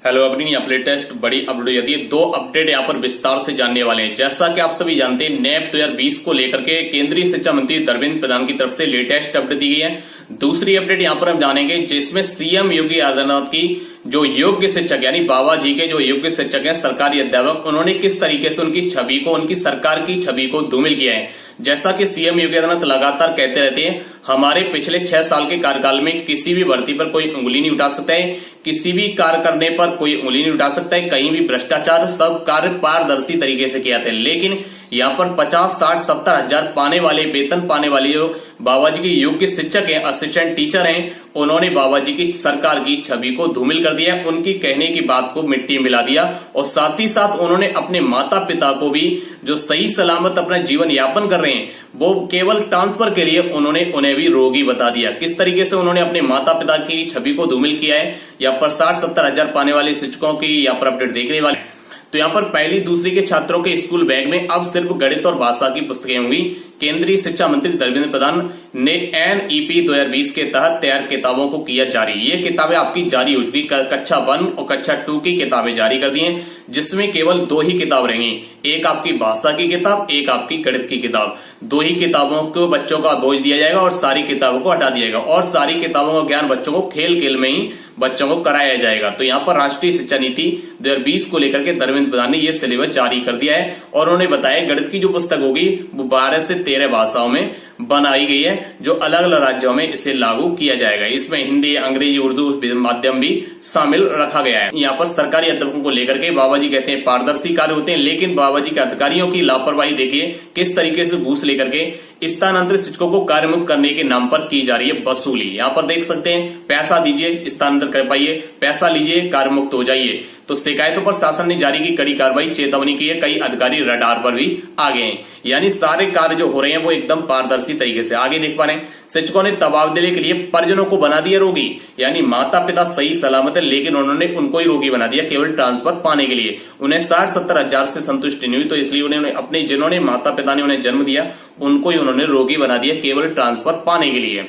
Hello अपनी यहाँ latest बड़ी अपडेट आती है। दो अपडेट यहाँ पर विस्तार से जानने वाले हैं। जैसा कि आप सभी जानते हैं, नैप 2020 को लेकर के केंद्रीय शिक्षा मंत्री धर्मेंद्र प्रधान की तरफ से लेटेस्ट अपडेट दी गई है। दूसरी अपडेट यहाँ पर हम जानेंगे जिसमें सीएम योगी आदित्यनाथ की जो योग्य शिक्षक यानी बाबा जी के जो योग्य शिक्षक हैं, सरकारी अध्यापक, उन्होंने किस तरीके से उनकी छवि को, उनकी सरकार की छवि को धूमिल किया है। जैसा कि सीएम योगी आदित्यनाथ लगातार कहते रहते हैं, हमारे पिछले 6 साल के कार्यकाल में किसी भी भर्ती पर कोई उंगली नहीं उठा सकता है, किसी भी कार्य करने पर कोई उंगली नहीं उठा सकता है, कहीं भी भ्रष्टाचार, सब कार्य पारदर्शी तरीके से किया था। लेकिन यहाँ पर 50, 60, 70 हजार पाने वाले, वेतन पाने वाले जो बाबा जी के योग्य शिक्षक हैं, असिस्टेंट टीचर हैं, उन्होंने बाबा जी की सरकार की छवि को धूमिल कर दिया, उनकी कहने की बात को मिट्टी में मिला दिया और साथ ही साथ उन्होंने अपने माता पिता को भी जो सही सलामत अपना जीवन यापन कर रहे हैं, वो केवल ट्रांसफर के लिए उन्हें भी रोगी बता दिया। किस तरीके से उन्होंने अपने माता पिता की छवि को धूमिल किया है, यहाँ पर 60-70 हजार पाने वाले शिक्षकों की यहाँ पर अपडेट देखने वाले। तो यहाँ पर पहली दूसरी के छात्रों के स्कूल बैग में अब सिर्फ गणित और भाषा की पुस्तकें होंगी। केंद्रीय शिक्षा मंत्री धर्मेंद्र प्रधान ने एनईपी 2020 के तहत तैयार किताबों को किया जारी। ये किताबें आपकी जारी हो चुकी, कक्षा 1 और कक्षा 2 की किताबें जारी कर दी हैं, जिसमें केवल 2 ही किताब रहेंगी, एक आपकी भाषा की किताब, एक आपकी गणित की किताब। 2 ही किताबों को बच्चों का बोझ दिया जाएगा और सारी किताबों को हटा दिया जाएगा और सारी किताबों का ज्ञान बच्चों को खेल खेल में ही बच्चों को कराया जाएगा। तो यहाँ पर राष्ट्रीय शिक्षा नीति 2020 को लेकर के धर्मेंद्र प्रधान ने यह सिलेबस जारी कर दिया है और उन्होंने बताया गणित की जो पुस्तक होगी वो 12 से 13 भाषाओं में बनाई गई है, जो अलग अलग राज्यों में इसे लागू किया जाएगा। इसमें हिंदी, अंग्रेजी, उर्दू माध्यम भी शामिल रखा गया है। यहाँ पर सरकारी अध्यापकों को लेकर के बाबा जी कहते हैं पारदर्शी कार्य होते हैं, लेकिन बाबा जी के अधिकारियों की लापरवाही देखिए किस तरीके से घूस लेकर के स्थानांतरित शिक्षकों को कार्यमुक्त करने के नाम पर की जा रही है वसूली। यहाँ पर देख सकते हैं, पैसा दीजिए स्थानांतरित कर पाइए, पैसा लीजिए कार्यमुक्त हो जाइए। तो शिकायतों पर शासन ने जारी की कड़ी कार्रवाई, चेतावनी की है, कई अधिकारी रडार पर भी आ गए हैं। यानी सारे कार्य जो हो रहे हैं वो एकदम पारदर्शी तरीके से आगे देख पा रहे हैं। शिक्षकों ने तबादले के लिए परिजनों को बना दिया रोगी, यानी माता पिता सही सलामत है, लेकिन उन्होंने उनको ही रोगी बना दिया केवल ट्रांसफर पाने के लिए। उन्हें 60-70 हजार से संतुष्टि नहीं हुई, तो इसलिए उन्होंने अपने जिन्होंने माता पिता ने उन्हें जन्म दिया उनको ही उन्होंने रोगी बना दिया केवल ट्रांसफर पाने के लिए।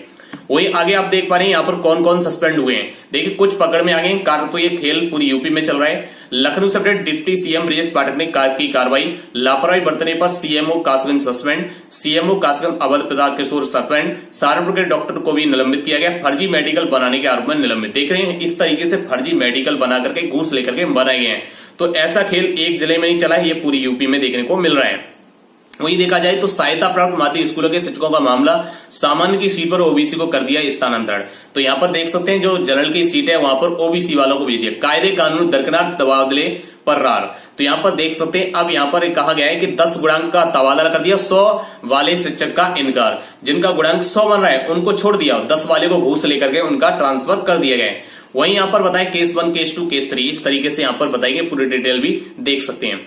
वही आगे आप देख पा रहे हैं यहाँ पर कौन कौन सस्पेंड हुए हैं। देखिए कुछ पकड़ में आ गए, कारण तो ये खेल पूरी यूपी में चल रहा है। लखनऊ से update, deputy CM Brajesh Pathak ने की कार्रवाई, लापरवाही बरतने पर CMO Kasganj suspend, CMO Kasganj Awadh Pratap Kishore suspend, Saharanpur के डॉक्टर को भी निलंबित किया गया, फर्जी मेडिकल बनाने के आरोप में निलंबित। देख रहे हैं इस तरीके से फर्जी मेडिकल बना करके घूस लेकर के बनाए गए हैं। तो ऐसा खेल एक जिले में नहीं चला है, ये पूरी यूपी में देखने को मिल रहा है। वही देखा जाए तो सहायता प्राप्त माध्यमिक स्कूलों के शिक्षकों का मामला, सामान्य की सीट पर ओबीसी को कर दिया स्थानांतरण। तो यहाँ पर देख सकते हैं जो जनरल की सीट है वहां पर ओबीसी वालों को भेज दिया। कायदे कानून दरकिनार, तबादले पर रार। तो यहाँ पर देख सकते हैं अब यहाँ पर कहा गया है कि 10 गुणांक का तबादला कर दिया, 100 वाले शिक्षक का इनकार। जिनका गुणांक 100 बन रहा है उनको छोड़ दिया, 10 वाले को घूस लेकर के उनका ट्रांसफर कर दिया गया। वहीं यहाँ पर बताया केस 1, केस 2, केस 3, इस तरीके से यहाँ पर बताएंगे, पूरी डिटेल भी देख सकते हैं।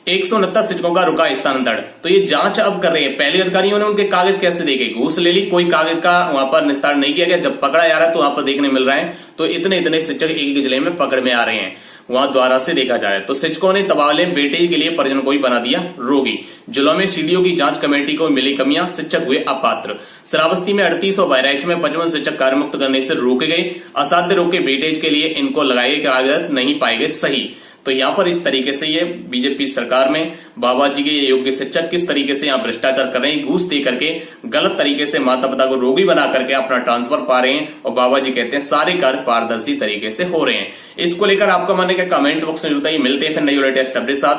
169 शिक्षकों का रुका स्थानांतरण। तो ये जांच अब कर रहे हैं, पहले अधिकारियों ने उनके कागज कैसे देखे, घूस ले ली, कोई कागज का वहां पर निस्तारण नहीं किया गया। जब पकड़ा जा रहा है तो वहां पर देखने मिल रहा है तो इतने शिक्षक एक जिले में पकड़ में आ रहे हैं, वहां द्वारा से देखा जाए तो शिक्षकों ने तबादले बेटे के लिए परिजनों को ही बना दिया रोगी। जिलों में सीडीओ की जांच कमेटी को मिली कमियां, शिक्षक हुए अपात्र। श्रावस्ती में 38 और बहराइच में 55 शिक्षक कार्यमुक्त करने से रोके गए। असाध्य रोग के बेटेज के लिए इनको लगाए कागज नहीं पाए गए सही। तो यहाँ पर इस तरीके से ये बीजेपी सरकार में बाबा जी के योग्य शिक्षक किस तरीके से यहाँ भ्रष्टाचार कर रहे हैं, घूस दे करके गलत तरीके से माता पिता को रोगी बना करके अपना ट्रांसफर पा रहे हैं। और बाबा जी कहते हैं सारे कार्य पारदर्शी तरीके से हो रहे हैं। इसको लेकर आपका मानने का कमेंट बॉक्स में बताइए। मिलते हैं फिर नई लेटेस्ट अपडेट साथ।